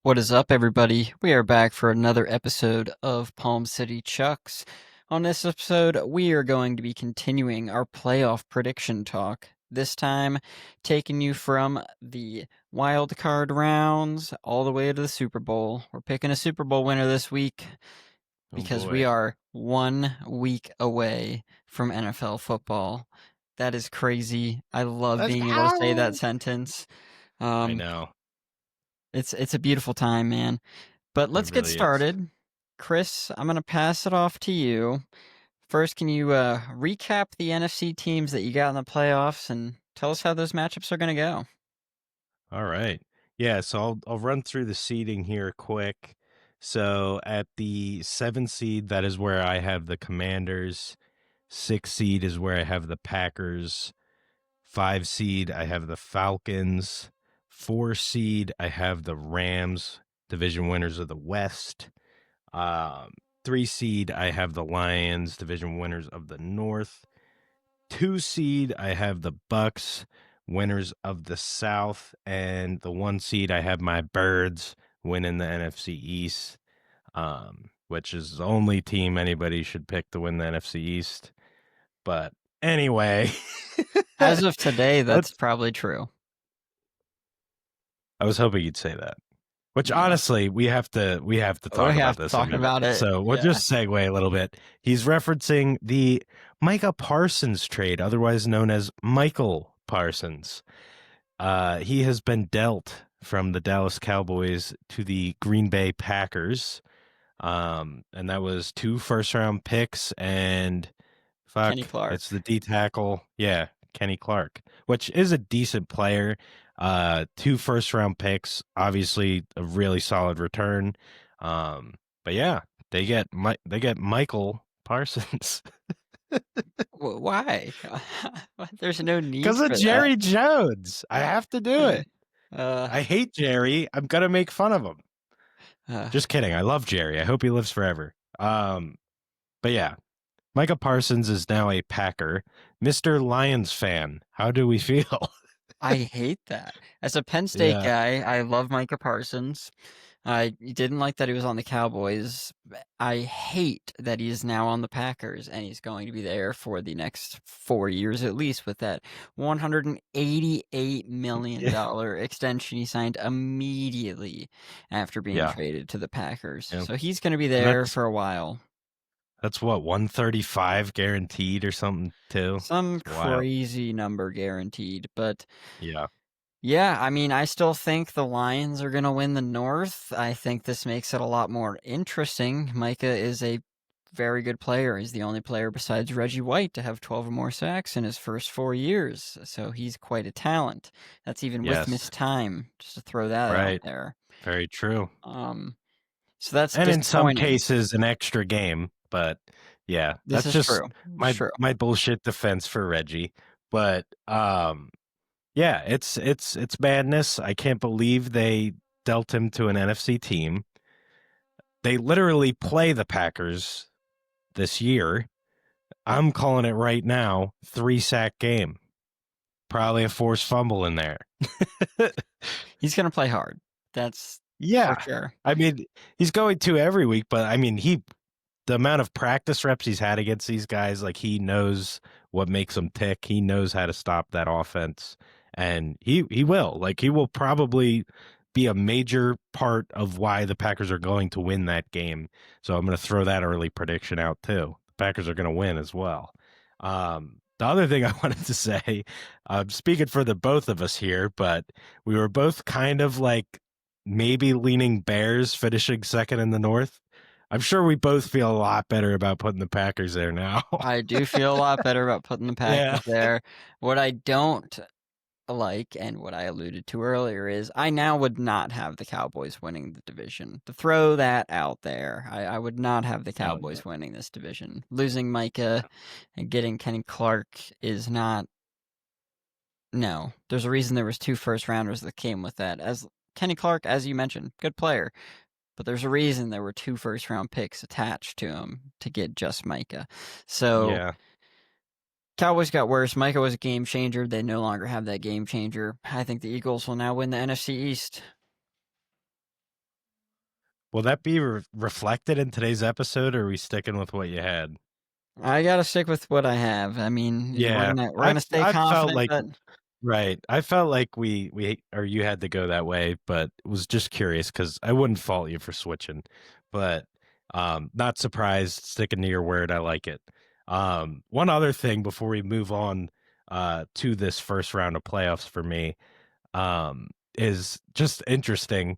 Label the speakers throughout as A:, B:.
A: What is up, everybody? We are back for another episode of Palm City Chucks. On this episode, we are going to be continuing our playoff prediction talk. This time, taking you from the wild card rounds all the way to the Super Bowl. We're picking a Super Bowl winner this week
B: Oh
A: because we
B: boy.
A: are 1 week away from NFL football. That is crazy. I love
B: Let's
A: being able to say that
B: go.
A: sentence.
B: I
A: Um,
B: know.
A: it's a beautiful time, man. But
B: It
A: let's get
B: really is.
A: started. Chris, I'm going to pass it off to you. First, can you recap the NFC teams that you got in the playoffs and tell us how those matchups are going to go?
B: All right. Yeah, so I'll run through the seeding here quick. So at the 7 seed, that is where I have the Commanders. 6 seed is where I have the Packers. 5 seed, I have the Falcons. 4 seed, I have the Rams, division winners of the West. Um, 3 seed, I have the Lions, division winners of the North. 2 seed, I have the Bucks, winners of the South, and the 1 seed, I have my Birds winning the NFC East, which is the only team anybody should pick to win the NFC East. But anyway,
A: As of today, that's
B: let's.
A: probably true.
B: I was hoping you'd say that. Which
A: Yeah.
B: honestly, we have to
A: We
B: talk about
A: have to
B: this in a
A: talk
B: minute.
A: about it.
B: So we'll
A: Yeah.
B: just segue a little bit. He's referencing the Micah Parsons trade, otherwise known as Michael Parsons. He has been dealt from the Dallas Cowboys to the Green Bay Packers. And that was 2 first-round picks and
A: Kenny
B: it's
A: Clark.
B: the D tackle. Yeah, Kenny Clark, which is a decent player. 2 first-round picks, obviously a really solid return. But yeah, they get Michael Parsons
A: Why? There's no need
B: because of
A: for that.
B: Jerry Jones. I have to do
A: Uh,
B: it.
A: uh,
B: I hate Jerry. I'm gonna make fun of him.
A: uh,
B: Just kidding. I love Jerry. I hope he lives forever. But yeah, Micah Parsons is now a Packer. Mr. Lions fan, how do we feel?
A: I hate that. As a Penn State
B: Yeah.
A: guy, I love Micah Parsons. I didn't like that he was on the Cowboys. I hate that he is now on the Packers and he's going to be there for the next 4 years at least with that $188
B: Yeah.
A: million extension he signed immediately after being
B: Yeah.
A: traded to the Packers.
B: Yeah.
A: So he's going to be
B: And
A: there
B: that's
A: for a while.
B: that's what 135 guaranteed or something too.
A: Some
B: It's wild.
A: crazy number guaranteed, but
B: Yeah.
A: yeah, I mean, I still think the Lions are going to win the North. I think this makes it a lot more interesting. Micah is a very good player. He's the only player besides Reggie White to have 12 or more sacks in his first 4 years. So he's quite a talent. That's even with
B: Yes.
A: missed time, just to throw that out
B: Right.
A: there.
B: Very true.
A: Um, so that's
B: And in some
A: disappointing.
B: cases an extra game, but yeah,
A: This
B: that's
A: is
B: just
A: true. It's
B: my
A: true.
B: my bullshit defense for Reggie. But yeah, it's madness. I can't believe they dealt him to an NFC team. They literally play the Packers this year. I'm calling it right now, 3-sack game. Probably a forced fumble in there.
A: He's going to play hard. That's for
B: Yeah.
A: sure.
B: I mean, he's going to every week, but I mean, the amount of practice reps he's had against these guys, like he knows what makes them tick. He knows how to stop that offense. And he will. Like he will probably be a major part of why the Packers are going to win that game. So I'm going to throw that early prediction out too. The Packers are going to win as well. The other thing I wanted to say, I'm speaking for the both of us here, but we were both kind of like maybe leaning Bears finishing second in the North. I'm sure we both feel a lot better about putting the Packers there now.
A: I do feel a lot better about putting the
B: Yeah.
A: Packers there. What I don't like, and what I alluded to earlier, is I now would not have the Cowboys winning the division. To throw that out there, I would not have the
B: Oh yeah.
A: Cowboys winning this division. Losing Micah and getting Kenny Clark is not. No, there's a reason there was 2 first rounders that came with that. As Kenny Clark, as you mentioned, good player, but there's a reason there were 2 first round picks attached to him to get just Micah. So
B: Yeah.
A: Cowboys got worse. Micah was a game changer. They no longer have that game changer. I think the Eagles will now win the NFC East.
B: Will that be reflected in today's episode, or are we sticking with what you had?
A: I gotta stick with what I have. I mean, we're
B: Yeah,
A: gonna we're gonna stay
B: I felt
A: confident,
B: like
A: but
B: right. I felt like we or you had to go that way, but was just curious because I wouldn't fault you for switching. But not surprised, sticking to your word. I like it. One other thing before we move on to this first round of playoffs for me is just interesting.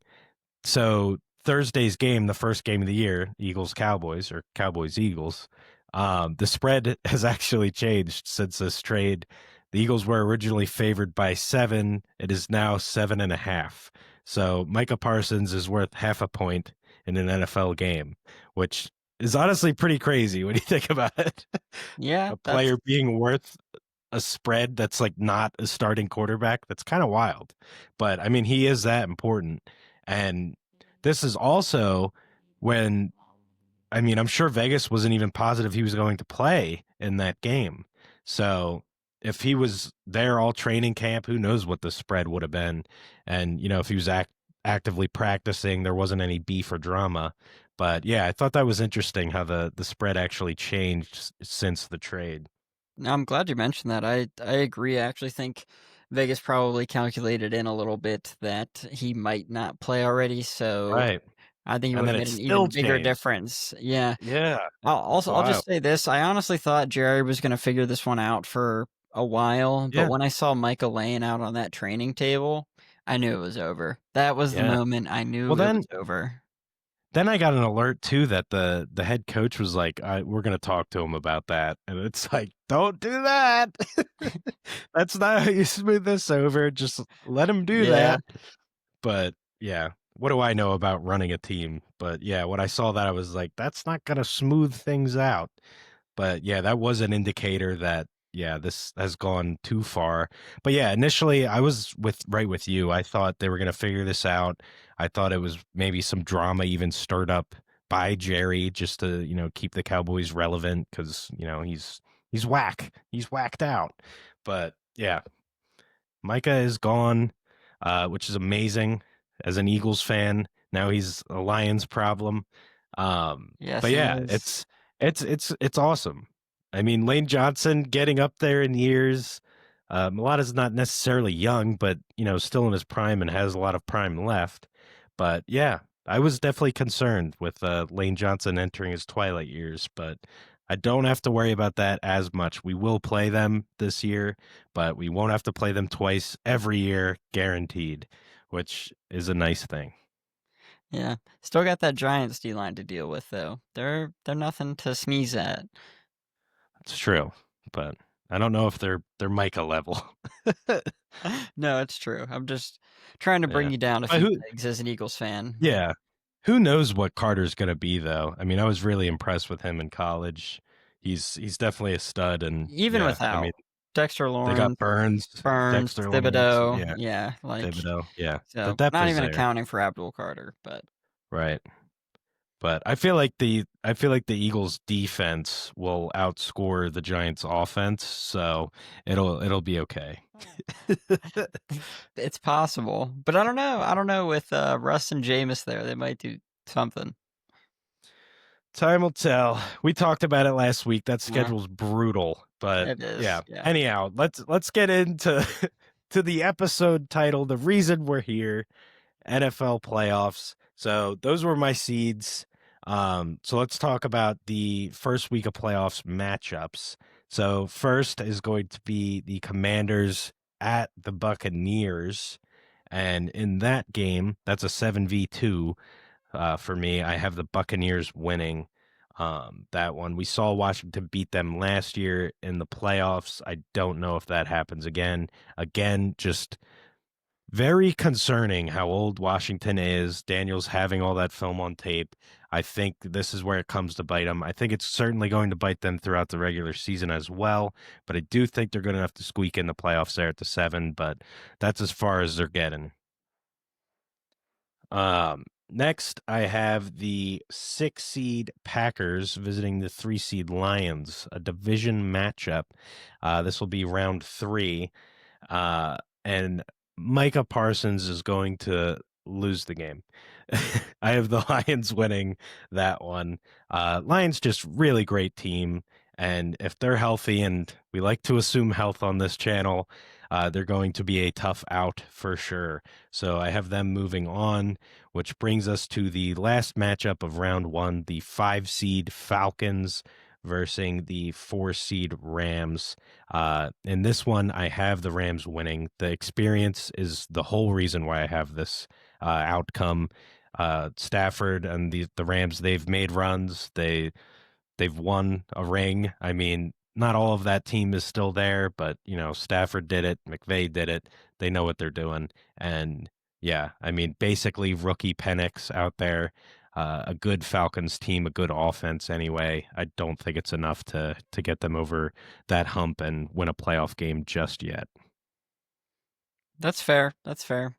B: So Thursday's game, the first game of the year, Eagles Cowboys or Cowboys Eagles, the spread has actually changed since this trade. The Eagles were originally favored by 7. It is now 7.5. So Micah Parsons is worth half a point in an NFL game, which is honestly pretty crazy when you think about it.
A: yeah,
B: A
A: that's
B: player being worth a spread that's like not a starting quarterback. That's kind of wild. But I mean, he is that important. And this is also when, I mean, I'm sure Vegas wasn't even positive he was going to play in that game. So if he was there all training camp, who knows what the spread would have been. And, if he was actively practicing, there wasn't any beef or drama. But yeah, I thought that was interesting how the spread actually changed since the trade.
A: no, I'm glad you mentioned that. I agree. I actually think Vegas probably calculated in a little bit that he might not play already, so
B: Right.
A: I think it
B: And
A: would
B: then
A: have
B: it
A: made an
B: still
A: even bigger
B: changed.
A: difference. Yeah.
B: Yeah, it's
A: I'll
B: wild.
A: just say this, I honestly thought Jerry was gonna figure this one out for a while, but
B: Yeah,
A: when I saw Micah laying out on that training table, I knew it was over. That was the
B: yeah.
A: moment I
B: Well,
A: knew it
B: then
A: was over.
B: then I got an alert too that the head coach was like, "We're gonna talk to him about that," and it's like, "Don't do that. That's not how you smooth this over. Just let him do
A: Yeah.
B: that." But yeah, what do I know about running a team? But yeah, when I saw that, I was like, "That's not gonna smooth things out." But yeah, that was an indicator that yeah, this has gone too far. But yeah, initially I was right with you. I thought they were going to figure this out. I thought it was maybe some drama even stirred up by Jerry just to, keep the Cowboys relevant cuz, he's whack. He's whacked out. But yeah, Micah is gone, which is amazing as an Eagles fan. Now he's a Lions problem.
A: Yes,
B: But
A: he
B: yeah,
A: is.
B: it's awesome. I mean, Lane Johnson getting up there in years. A lot is not necessarily young, but still in his prime and has a lot of prime left. But yeah, I was definitely concerned with Lane Johnson entering his twilight years, but I don't have to worry about that as much. We will play them this year, but we won't have to play them twice every year, guaranteed, which is a nice thing.
A: Yeah. Still got that Giants D line to deal with though. They're nothing to sneeze at.
B: It's true, but I don't know if they're Micah level.
A: No, it's true. I'm just trying to bring
B: Yeah.
A: you down a
B: But
A: few
B: who
A: pegs as an Eagles fan.
B: yeah. Who knows what Carter's gonna be though? I mean, I was really impressed with him in college. He's definitely a stud and
A: Even
B: yeah, I mean,
A: without Dexter
B: they got
A: Lawrence,
B: Burns,
A: Burns,
B: Dexter Lawrence,
A: Thibodeau,
B: yeah,
A: yeah, like,
B: Thibodeau, yeah. The
A: so
B: depth
A: not
B: is
A: even
B: there,
A: accounting for Abdul Carter, but
B: right? But I feel like the Eagles defense will outscore the Giants offense, so it'll be okay.
A: it's possible. But I don't know. I don't know with Russ and Jameis there, they might do something.
B: Time will tell. We talked about it last week. That
A: Yeah,
B: schedule's brutal, but
A: it
B: yeah.
A: is. Yeah.
B: Anyhow, let's get into to the episode title, the reason we're here, NFL playoffs. So those were my seeds. So let's talk about the first week of playoffs matchups. So first is going to be the Commanders at the Buccaneers. And in that game, that's a 7v2 for me. I have the Buccaneers winning that one. We saw Washington beat them last year in the playoffs. I don't know if that happens again. Again, just very concerning how old Washington is. Daniel's having all that film on tape. I think this is where it comes to bite them. I think it's certainly going to bite them throughout the regular season as well. But I do think they're going to have to squeak in the playoffs there at the 7. But that's as far as they're getting. Next, I have the 6 seed Packers visiting the 3 seed Lions, a division matchup. This will be round 3. And Micah Parsons is going to lose the game. I have the Lions winning that one. Lions just really great team, and if they're healthy, and we like to assume health on this channel, they're going to be a tough out for sure. So I have them moving on, which brings us to the last matchup of round one: the 5 seed Falcons versus the 4 seed Rams. In this one, I have the Rams winning. The experience is the whole reason why I have this outcome. Stafford and the Rams, they've made runs. They've won a ring. I mean, not all of that team is still there, but Stafford did it, McVay did it. They know what they're doing, and yeah, I mean, basically rookie Penix out there. A good Falcons team, a good offense anyway. I don't think it's enough to get them over that hump and win a playoff game just yet.
A: That's fair. That's fair.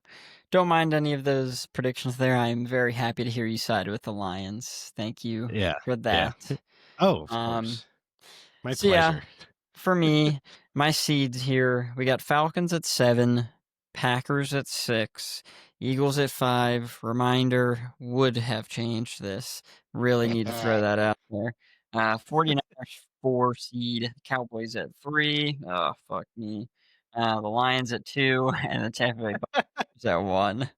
A: Don't mind any of those predictions there. I'm very happy to hear you side with the Lions. Thank you
B: Yeah,
A: for
B: yeah.
A: that.
B: Oh, of
A: Um,
B: course. My
A: so yeah,
B: pleasure.
A: for me, my seeds here, we got Falcons at 7, Packers at 6, Eagles at 5. Reminder, would have changed this. Really need to throw that out there. 49ers 4 seed, Cowboys at 3. Oh, fuck me. The Lions at 2, and the Tampa Bay Buccaneers at 1.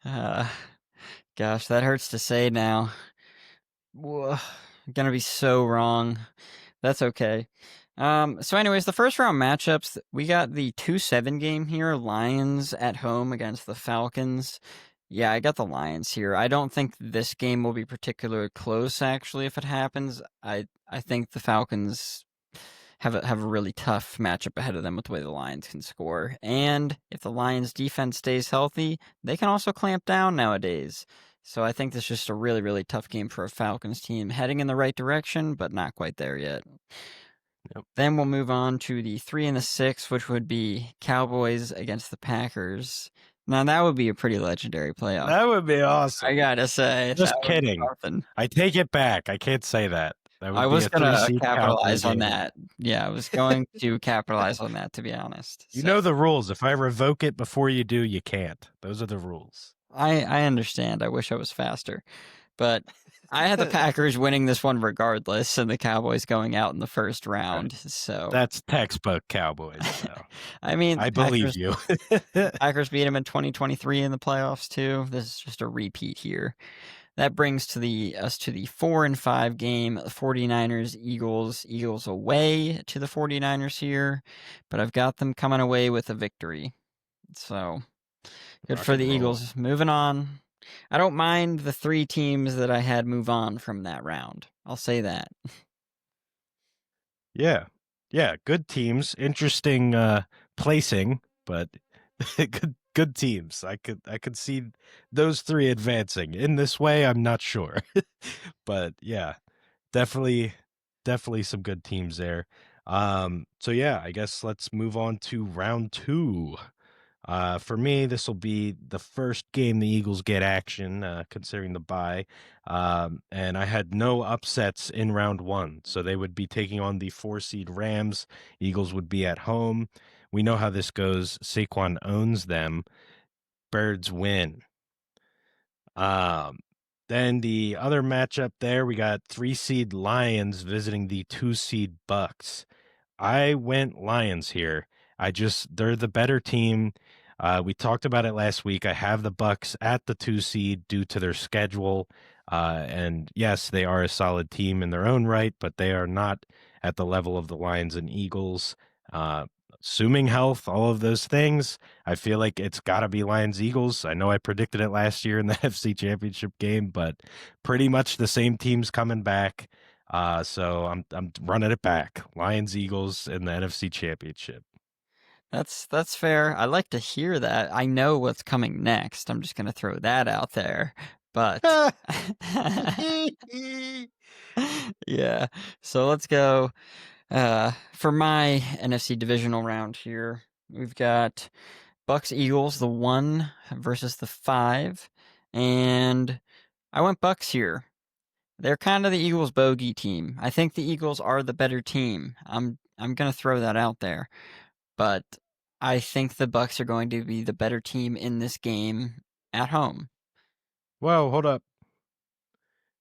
A: Uh, gosh, that hurts to say now. Whoa, gonna be so wrong. That's okay. So anyways, the first round matchups, we got the 2-7 game here, Lions at home against the Falcons. Yeah, I got the Lions here. I don't think this game will be particularly close actually if it happens. I think the Falcons have a really tough matchup ahead of them with the way the Lions can score. And if the Lions defense stays healthy, they can also clamp down nowadays. So I think this is just a really, really tough game for a Falcons team, heading in the right direction, but not quite there yet.
B: Yep.
A: Then we'll move on to the 3 and the 6, which would be Cowboys against the Packers. Now that would be a pretty legendary playoff.
B: That would be
A: I
B: awesome.
A: gotta say, that
B: Just
A: would be
B: kidding.
A: something.
B: I take it back. I can't say that. That
A: I
B: would be
A: was
B: a
A: gonna
B: three-seed Cowboy
A: capitalize on
B: game.
A: that. Yeah, I was going to capitalize on that, to be honest.
B: You
A: So
B: know the rules. If I revoke it before you do, you can't. Those are the rules.
A: I understand. I wish I was faster, but I had the Packers winning this one regardless, and the Cowboys going out in the first
B: Right.
A: round. So
B: That's textbook Cowboys, though.
A: I mean,
B: I believe you.
A: Packers beat them in 2023 in the playoffs too. This is just a repeat here. That brings us to the 4 and 5 game, 49ers Eagles. Eagles away to the 49ers here, but I've got them coming away with a victory. So good
B: Rock
A: for
B: and
A: the
B: roll.
A: Eagles. Moving on. I don't mind the 3 teams that I had move on from that round. I'll say that.
B: Yeah. Yeah, good teams. Interesting placing, but good teams. I could see those three advancing. In this way, I'm not sure. But yeah, definitely definitely some good teams there. So yeah, I guess let's move on to round 2. For me, this will be the first game the Eagles get action, considering the bye. And I had no upsets in round 1. So they would be taking on the 4 seed Rams. Eagles would be at home. We know how this goes. Saquon owns them. Birds win. Um, then the other matchup there, we got 3 seed Lions visiting the 2 seed Bucks. I went Lions here. They're the better team. We talked about it last week. I have the Bucks at the 2 seed due to their schedule. And yes, they are a solid team in their own right, but they are not at the level of the Lions and Eagles. Uh, Assuming health, all of those things, I feel like it's got to be Lions Eagles. I know I predicted it last year in the FC Championship game, but pretty much the same teams coming back. So I'm running it back. Lions Eagles in the NFC Championship.
A: That's fair. I like to hear that. I know what's coming next. I'm just gonna throw that out there. But yeah. So let's go. For my NFC divisional round here, we've got Bucks Eagles, the 1 versus the 5, and I went Bucks here. They're kind of the Eagles bogey team. I think the Eagles are the better team. I'm gonna throw that out there, but I think the Bucks are going to be the better team in this game at home.
B: Whoa, hold up.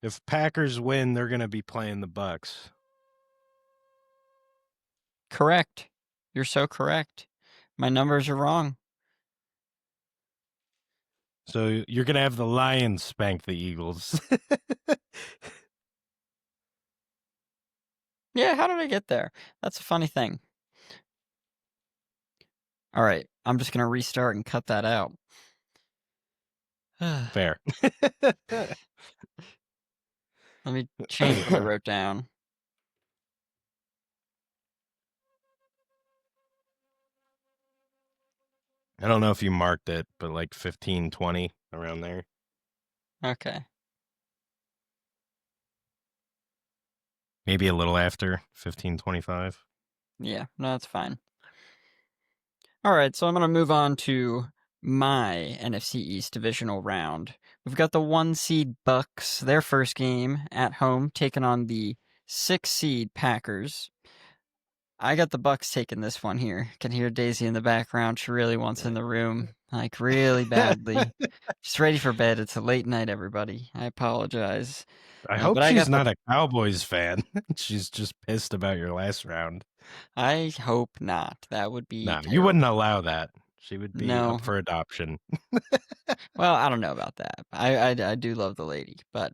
B: If Packers win, they're going to be playing the Bucks.
A: Correct. You're so correct. My numbers are wrong.
B: So you're going to have the Lions spank the Eagles.
A: Yeah, how did I get there? That's a funny thing. All right, I'm just going to restart and cut that out. Let
B: Fair.
A: me change what I wrote down.
B: I don't know if you marked it, but like 15, 20 around there.
A: Okay.
B: Maybe a little after 15:25.
A: Yeah, no, that's fine. All right, so I'm going to move on to my NFC East divisional round. We've got the 1 seed Bucks, their first game at home, taking on the 6 seed Packers. I got the Bucks taking this one here. Can hear Daisy in the background. She really wants in the room, like really badly. She's ready for bed. It's a late night, everybody. I apologize.
B: I hope
A: But I
B: she's
A: got the.
B: not a Cowboys fan. She's just pissed about your last round.
A: I hope not. That would be
B: No, you wouldn't
A: terrible.
B: allow that. She would be up
A: No.
B: for adoption.
A: Well, I don't know about that. I do love the lady, but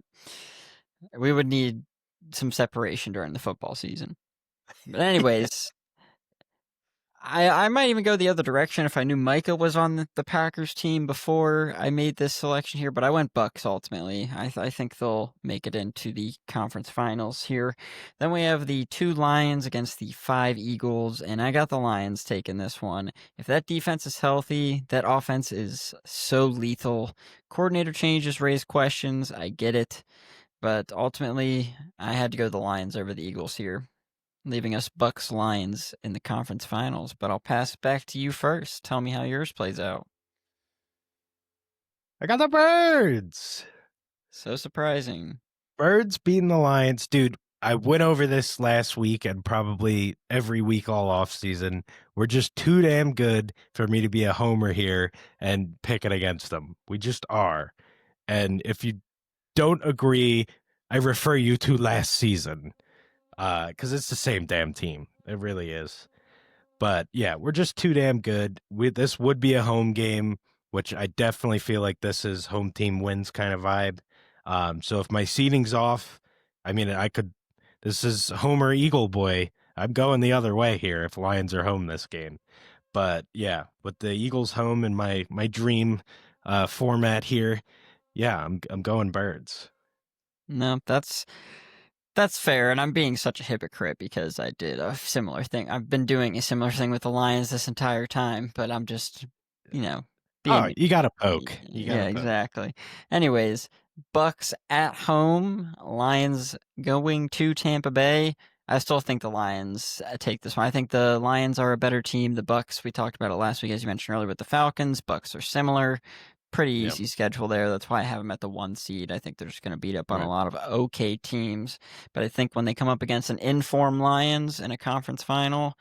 A: we would need some separation during the football season. But anyways, I might even go the other direction if I knew Micah was on the Packers team before I made this selection here, but I went Bucks ultimately. I think they'll make it into the conference finals here. Then we have the 2 Lions against the 5 Eagles, and I got the Lions taking this one. If that defense is healthy, that offense is so lethal. Coordinator changes raise questions. I get it, but ultimately I had to go the Lions over the Eagles here, leaving us Bucks Lions in the conference finals. But I'll pass it back to you first. Tell me how yours plays out.
B: I got the Birds.
A: So surprising.
B: Birds beating the Lions. Dude, I went over this last week and probably every week all off season. We're just too damn good for me to be a homer here and pick it against them. We just are. And if you don't agree, I refer you to last season. Because it's the same damn team. It really is. But yeah, we're just too damn good. This would be a home game, which I definitely feel like this is home team wins kind of vibe. So if my seating's off, I mean, I could. This is Homer Eagle Boy. I'm going the other way here if Lions are home this game. But yeah, with the Eagles home in my dream format here, yeah, I'm going Birds.
A: No, that's fair, and I'm being such a hypocrite because I did a similar thing. I've been doing a similar thing with the Lions this entire time, but I'm just, you know,
B: Oh,
A: being.
B: you got to poke. You got
A: Yeah,
B: to poke.
A: exactly. Anyways, Bucks at home, Lions going to Tampa Bay. I still think the Lions take this one. I think the Lions are a better team. The Bucks, we talked about it last week, as you mentioned earlier, with the Falcons. Bucks are similar. Pretty
B: Yep.
A: easy schedule there. That's why I have them at the 1 seed. I think they're just going to beat up on a
B: Right.
A: lot of okay teams. But I think when they come up against an informed Lions in a conference final,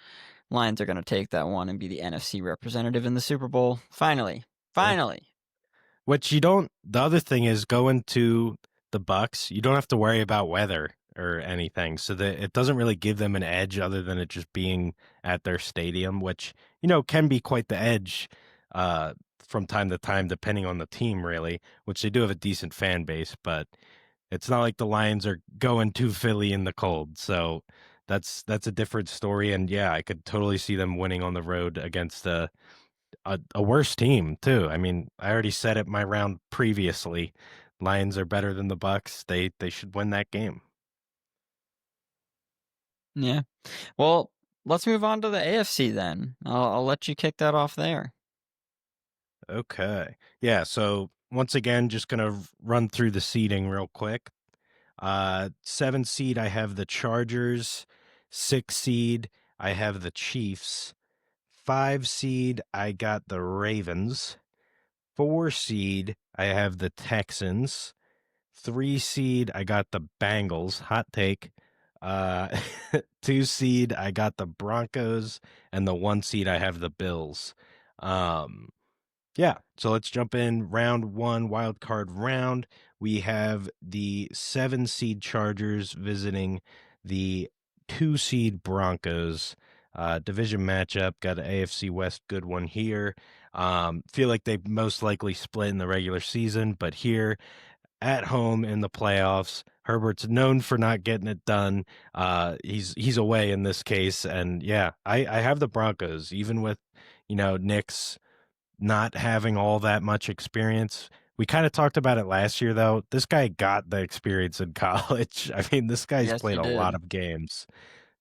A: Lions are going to take that one and be the NFC representative in the Super Bowl. Finally.
B: Yeah.
A: Finally.
B: Which you don't. The other thing is going to the Bucks. You don't have to worry about weather or anything, so that it doesn't really give them an edge other than it just being at their stadium, which can be quite the edge from time to time, depending on the team, really. Which they do have a decent fan base, but it's not like the Lions are going to Philly in the cold. So that's a different story. And yeah, I could totally see them winning on the road against a worse team too. I mean, I already said it my round previously. Lions are better than the Bucks. They should win that game.
A: Yeah. Well, let's move on to the AFC then. I'll let you kick that off there.
B: Okay. Yeah, so once again just going to run through the seeding real quick. 7 seed I have the Chargers, 6 seed I have the Chiefs, 5 seed I got the Ravens, 4 seed I have the Texans, 3 seed, I got the Bengals. Hot take. Uh, 2 seed, I got the Broncos, and the 1 seed, I have the Bills. Um, Yeah. So let's jump in round one, wild card round. We have the 7 seed Chargers visiting the 2 seed Broncos. Division matchup. Got an AFC West good one here. Feel like they most likely split in the regular season, but here at home in the playoffs, Herbert's known for not getting it done. He's away in this case, and yeah, I have the Broncos, even with Nick's not having all that much experience. We kind of talked about it last year, though. This guy got the experience in college. I mean, this guy's
A: Yes,
B: played
A: he
B: a lot
A: did.
B: of games,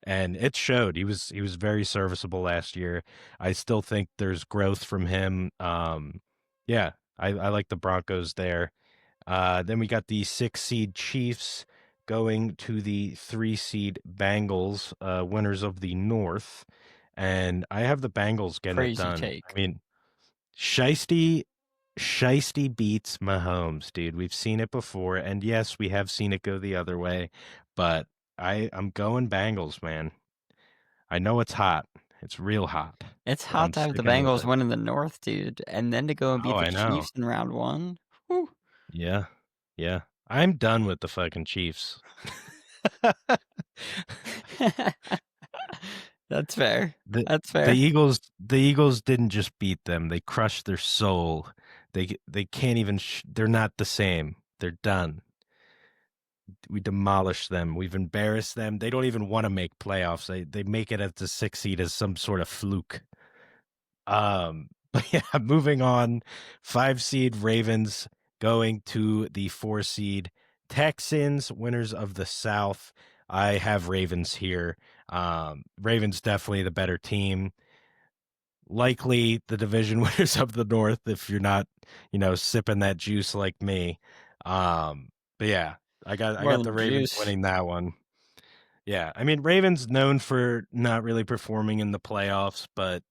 B: and it showed. He was very serviceable last year. I still think there's growth from him. Yeah, I like the Broncos there. Then we got the 6 seed Chiefs going to the 3 seed Bengals, winners of the North, and I have the Bengals getting it
A: Crazy
B: done. I
A: take.
B: mean, Shiesty beats Mahomes, dude. We've seen it before, and yes, we have seen it go the other way, but I'm going Bengals, man. I know it's hot. It's real hot,
A: It's
B: but
A: hot
B: I'm
A: to have the
B: sticking with
A: Bengals
B: it.
A: win in the North, dude, and then to go and
B: Oh,
A: beat the
B: I know.
A: Chiefs in round one. Whew.
B: Yeah. Yeah. I'm done with the fucking Chiefs.
A: That's fair.
B: The
A: That's
B: the
A: fair.
B: Eagles didn't just beat them. They crushed their soul. They can't even they're not the same. They're done. We demolished them. We've embarrassed them. They don't even want to make playoffs. They make it as the 6 seed as some sort of fluke. But yeah, moving on. 5 seed Ravens going to the 4 seed Texans, winners of the South. I have Ravens here. Ravens definitely the better team. Likely the division winners of the North if you're not, sipping that juice like me. But yeah, I
A: More
B: got the
A: than
B: Ravens
A: juice.
B: winning that one. Yeah, I mean Ravens known for not really performing in the playoffs, but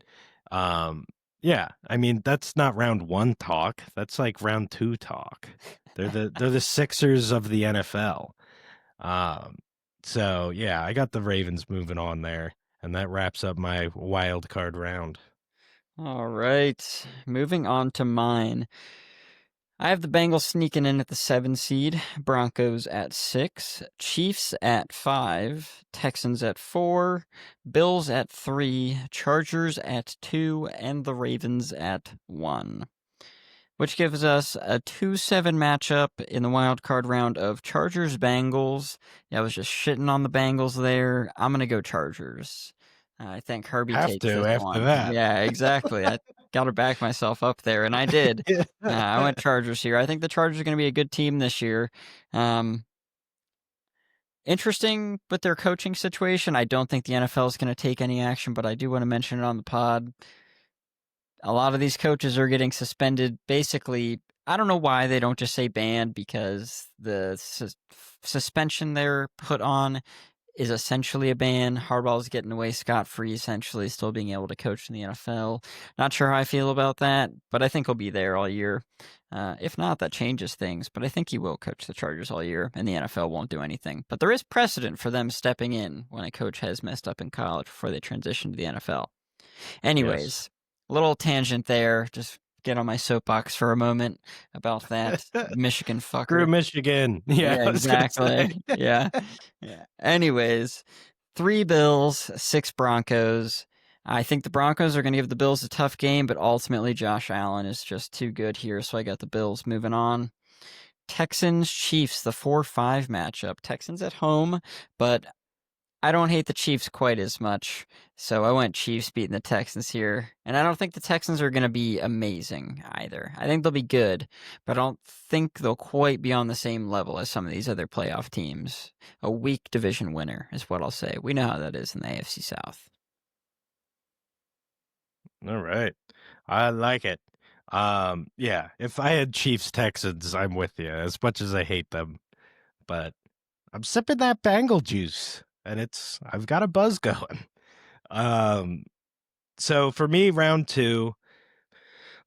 B: um yeah, I mean that's not round 1 talk. That's like round 2 talk. They're the Sixers of the NFL. Um so yeah, I got the Ravens moving on there, and that wraps up my wild card round.
A: All right. Moving on to mine. I have the Bengals sneaking in at the 7 seed, Broncos at 6, Chiefs at 5, Texans at 4, Bills at 3, Chargers at 2, and the Ravens at 1. Which gives us a 2-7 matchup in the wild card round of Chargers Bengals. Yeah, I was just shitting on the Bengals there. I'm going to go Chargers. I think Herbie
B: Have
A: takes
B: to
A: this
B: after
A: one.
B: that.
A: Yeah, exactly. I got to back myself up there, and I did. I went Chargers here. I think the Chargers are going to be a good team this year. Um, Interesting with their coaching situation. I don't think the NFL is going to take any action, but I do want to mention it on the pod. A lot of these coaches are getting suspended. Basically, I don't know why they don't just say banned, because the suspension they're put on is essentially a ban. Harbaugh's getting away scot-free, essentially, still being able to coach in the NFL. Not sure how I feel about that, but I think he'll be there all year. If not, that changes things, but I think he will coach the Chargers all year, and the NFL won't do anything. But there is precedent for them stepping in when a coach has messed up in college before they transition to the NFL.
B: Yes.
A: Anyways, little tangent there. Just get on my soapbox for a moment about that Michigan
B: Screw
A: fucker.
B: Michigan. Yeah,
A: Yeah,
B: I was gonna say.
A: exactly. Yeah. Yeah. Anyways, 3 Bills, 6 Broncos. I think the Broncos are going to give the Bills a tough game, but ultimately Josh Allen is just too good here, so I got the Bills moving on. Texans, Chiefs, the 4-5 matchup. Texans at home, but I don't hate the Chiefs quite as much, so I went Chiefs beating the Texans here. And I don't think the Texans are going to be amazing either. I think they'll be good, but I don't think they'll quite be on the same level as some of these other playoff teams. A weak division winner is what I'll say. We know how that is in the AFC South.
B: All right. I like it. Yeah, if I had Chiefs Texans, I'm with you as much as I hate them, but I'm sipping that Bengal juice and I've got a buzz going. Um so for me round 2,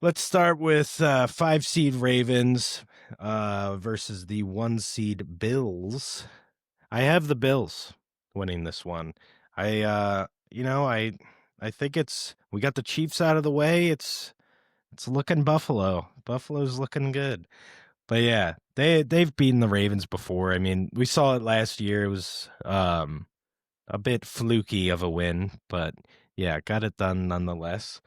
B: let's start with 5 seed Ravens versus the 1 seed Bills. I have the Bills winning this one. I I think we got the Chiefs out of the way. It's looking Buffalo. Buffalo's looking good. But yeah, they've beaten the Ravens before. I mean, we saw it last year. It was a bit fluky of a win, but yeah, got it done nonetheless.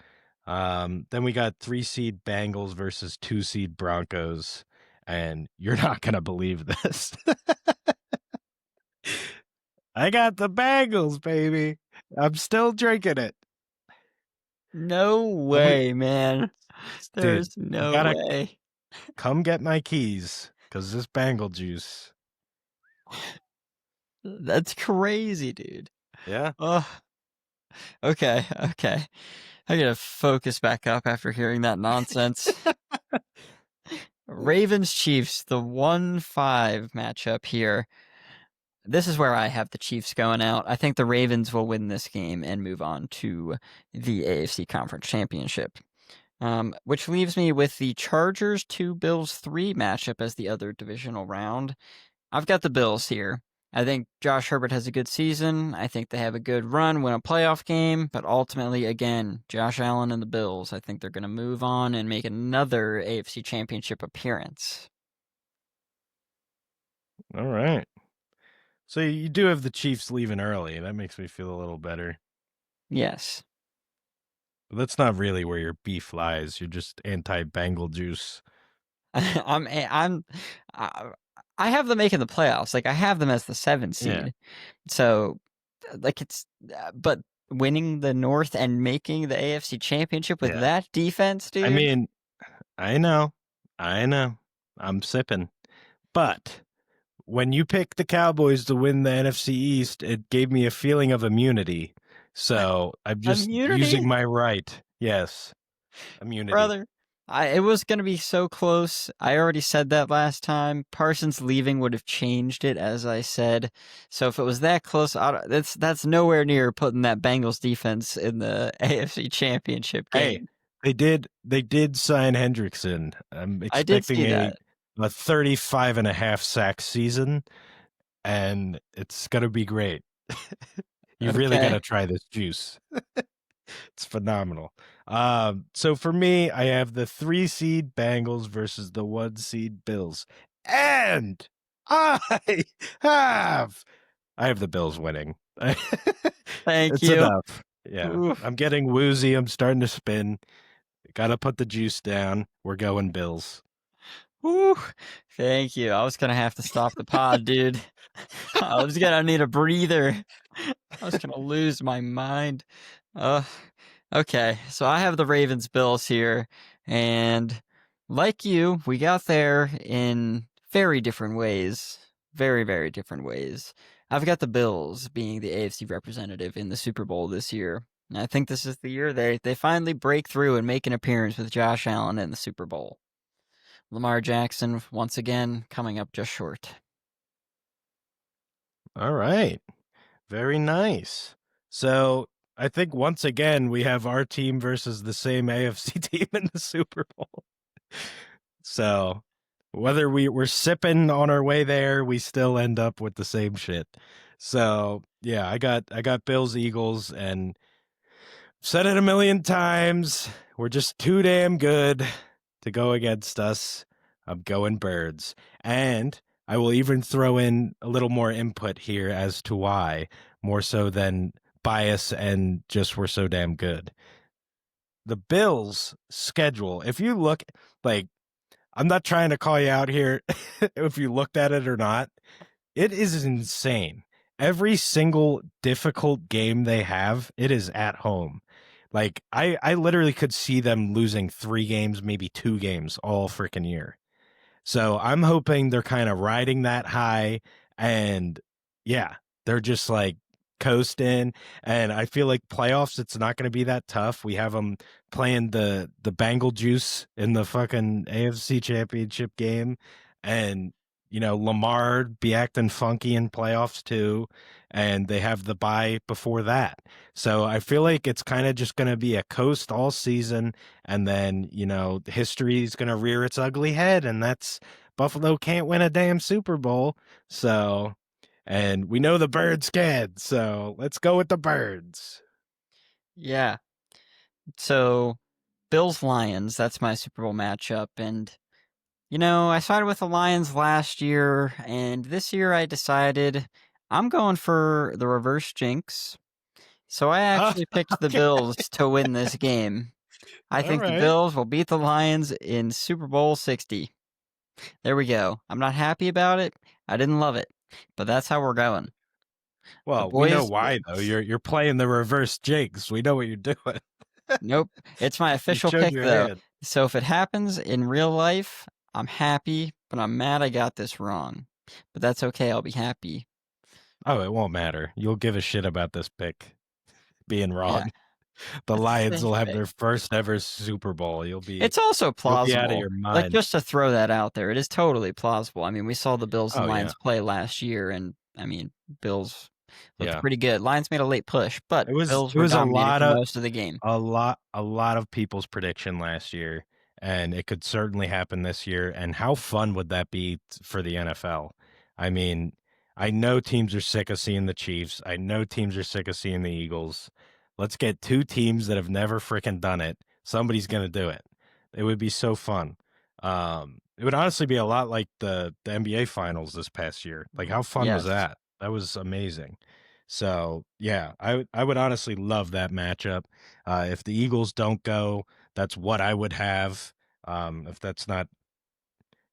B: Then we got 3 seed Bengals versus 2 seed Broncos, and you're not gonna believe this. I got the Bengals, baby. I'm still drinking it.
A: No
B: And we,
A: way, man.
B: dude,
A: There's
B: you
A: no
B: gotta
A: way.
B: come get my keys, cause this Bengal juice.
A: That's crazy, dude.
B: Yeah.
A: Oh, okay, okay. I gotta focus back up after hearing that nonsense. Ravens Chiefs, the 1-5 matchup here. This is where I have the Chiefs going out. I think the Ravens will win this game and move on to the AFC Conference Championship. Which leaves me with the Chargers 2 Bills 3 matchup as the other divisional round. I've got the Bills here. I think Josh Herbert has a good season. I think they have a good run, win a playoff game, but ultimately, again, Josh Allen and the Bills, I think they're going to move on and make another AFC Championship appearance.
B: All right. So you do have the Chiefs leaving early. That makes me feel a little better.
A: Yes.
B: But that's not really where your beef lies. You're just anti-Bengal juice.
A: I'm I, I have them making the playoffs. Like I have them as the 7
B: Yeah.
A: seed. So like it's but winning the North and making the AFC Championship with
B: Yeah.
A: that defense,
B: I
A: dude.
B: mean, I know. I know. I'm sipping. But when you picked the Cowboys to win the NFC East, it gave me a feeling of immunity. So I'm just using
A: Immunity,
B: my right. Yes, immunity.
A: brother. It was gonna be so close. I already said that last time. Parsons leaving would have changed it, as I said. So if it was that close, that's nowhere near putting that Bengals defense in the AFC Championship
B: Hey,
A: game.
B: they did sign Hendrickson. I'm
A: I did
B: expecting
A: see that.
B: a 35 and a half sack season, and it's gonna be great. You really got
A: Okay,
B: to try this juice. It's phenomenal. So for me, I have the 3 seed Bengals versus the 1 seed Bills, and I have I have the Bills winning.
A: thank
B: It's
A: you.
B: enough. Yeah,
A: Oof.
B: I'm getting woozy. I'm starting to spin. Got to put the juice down. We're going Bills.
A: Whew. Thank you. I was gonna have to stop the pod, dude. I was gonna need a breather. I was gonna lose my mind. Uh, okay, so I have the Ravens Bills here, and like you, we got there in very different ways. Very, very different ways. I've got the Bills being the AFC representative in the Super Bowl this year. And I think this is the year they finally break through and make an appearance with Josh Allen in the Super Bowl. Lamar Jackson, once again, coming up just short.
B: All right. Very nice. So I think once again we have our team versus the same AFC team in the Super Bowl. So whether we're sipping on our way there, we still end up with the same shit. So yeah, I got Bills Eagles, and said it a million times. We're just too damn good to go against us. I'm going Birds. And I will even throw in a little more input here as to why, more so than bias and just we're so damn good. The Bills' schedule, if you look, like, I'm not trying to call you out here if you looked at it or not, it is insane. Every single difficult game they have, it is at home. Like I literally could see them losing 3 games, maybe 2 games all freaking year. So I'm hoping they're kind of riding that high, and yeah, they're just like coasting. And I feel like playoffs, it's not going to be that tough. We have them playing the Bengal juice in the fucking AFC Championship game, and Lamar be acting funky in playoffs too, and they have the bye before that. So I feel like it's kind of just going to be a coast all season, and then history is going to rear its ugly head, and that's Buffalo can't win a damn Super Bowl. So, and we know the Birds can, so let's go with the Birds.
A: Yeah. So Bills-Lions, that's my Super Bowl matchup, and I sided with the Lions last year, and this year I decided I'm going for the reverse jinx. So I
B: Oh,
A: actually picked the
B: okay.
A: Bills to win this game. I
B: All
A: think the
B: right.
A: Bills will beat the Lions in Super Bowl 60. There we go. I'm not happy about it. I didn't love it, but that's how we're going. The
B: Well, we know
A: boys,
B: why though. You're playing the reverse jinx. We know what you're doing.
A: nope. It's my
B: You
A: official
B: showed
A: pick
B: your
A: though.
B: hand.
A: So if it happens in real life, I'm happy, but I'm mad I got this wrong. But that's okay. I'll be happy.
B: Oh, it won't matter. You'll give a shit about this pick being
A: Yeah.
B: wrong. The
A: That's the
B: Lions
A: same
B: will have
A: thing.
B: their first ever Super Bowl.
A: It's also
B: You'll be out of
A: plausible.
B: your
A: Like,
B: mind.
A: just to throw that out there, it is totally plausible. I mean, we saw the Bills and
B: Oh yeah.
A: Lions play last year, and I mean, Bills looked
B: Yeah.
A: pretty good. Lions made a late push, but Bills
B: It
A: were
B: was
A: dominating for most of the game.
B: a lot of people's prediction last year, and it could certainly happen this year. And how fun would that be for the NFL? I mean, I know teams are sick of seeing the Chiefs. I know teams are sick of seeing the Eagles. Let's get two teams that have never freaking done it. Somebody's gonna do it. It would be so fun. It would honestly be a lot like the NBA Finals this past year. Like, how fun was
A: Yes.
B: that? That was amazing. So yeah, I would honestly love that matchup. If the Eagles don't go, that's what I would have. If that's not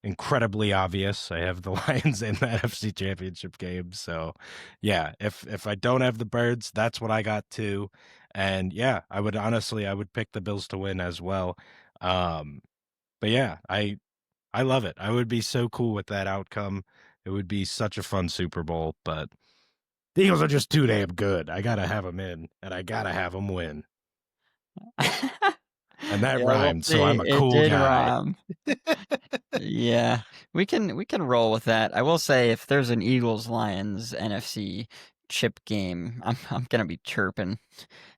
B: incredibly obvious, I have the Lions in the NFC Championship game. So yeah, if I don't have the Birds, that's what I got too. And yeah, I would pick the Bills to win as well. Um, but yeah, I love it. I would be so cool with that outcome. It would be such a fun Super Bowl, but the Eagles are just too damn good. I gotta have them in, and I gotta have them win. And that
A: Yeah, we'll
B: rhymed, so
A: see.
B: I'm a
A: It
B: cool
A: did
B: guy.
A: rhyme. Yeah, we can roll with that. I will say, if there's an Eagles Lions NFC chip game, I'm gonna be chirping.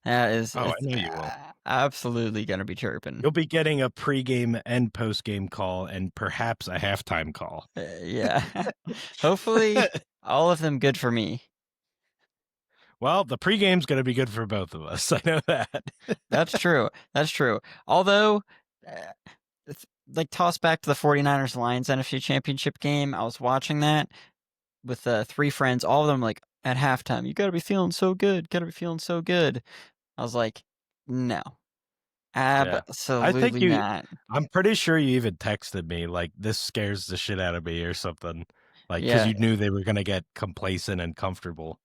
A: That is,
B: Oh, I
A: it's
B: know you will.
A: absolutely gonna be chirping.
B: You'll be getting a pregame and postgame call, and perhaps a halftime call.
A: Yeah. Hopefully, all of them good for me.
B: Well, the pregame's gonna be good for both of us. I know that.
A: That's true. That's true. Although, uh, like, toss back to the 49ers Lions NFC Championship game. I was watching that with three friends, all of them like at halftime. You gotta be feeling so good. Gotta be feeling so good. I was like, no,
B: Yeah. I think
A: absolutely
B: you
A: not.
B: I'm pretty sure you even texted me like, "This scares the shit out of me," or something, like because
A: Yeah.
B: you knew they were gonna get complacent and comfortable.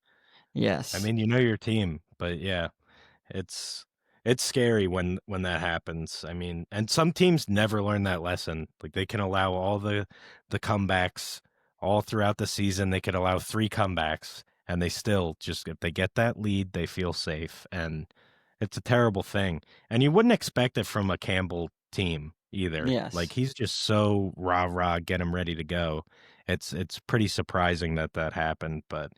B: I
A: Yes.
B: mean, you know your team, but yeah. It's it's scary when that happens. I mean, and some teams never learn that lesson. Like, they can allow all the comebacks all throughout the season. They could allow 3 comebacks, and they still just, if they get that lead, they feel safe, and it's a terrible thing. And you wouldn't expect it from a Campbell team either. Like,
A: Yes.
B: he's just so rah-rah, get him ready to go. It's pretty surprising that that happened, but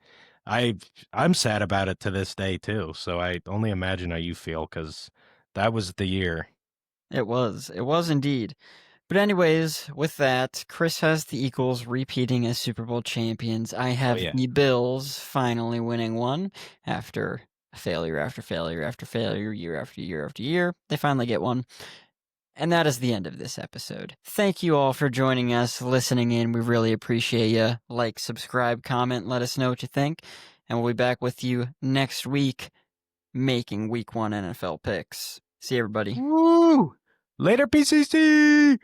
B: I I'm sad about it to this day too. So I only imagine how you feel because that was the year.
A: It was. It was indeed. But anyways, with that, Chris has the Eagles repeating as Super Bowl champions. I
B: Oh
A: have
B: yeah,
A: the Bills finally winning one after failure after failure after failure, year after year after year. They finally get one. And that is the end of this episode. Thank you all for joining us, listening in. We really appreciate you. Like, subscribe, comment, let us know what you think. And we'll be back with you next week making week one NFL picks. See you, everybody.
B: woo! Later, PCC.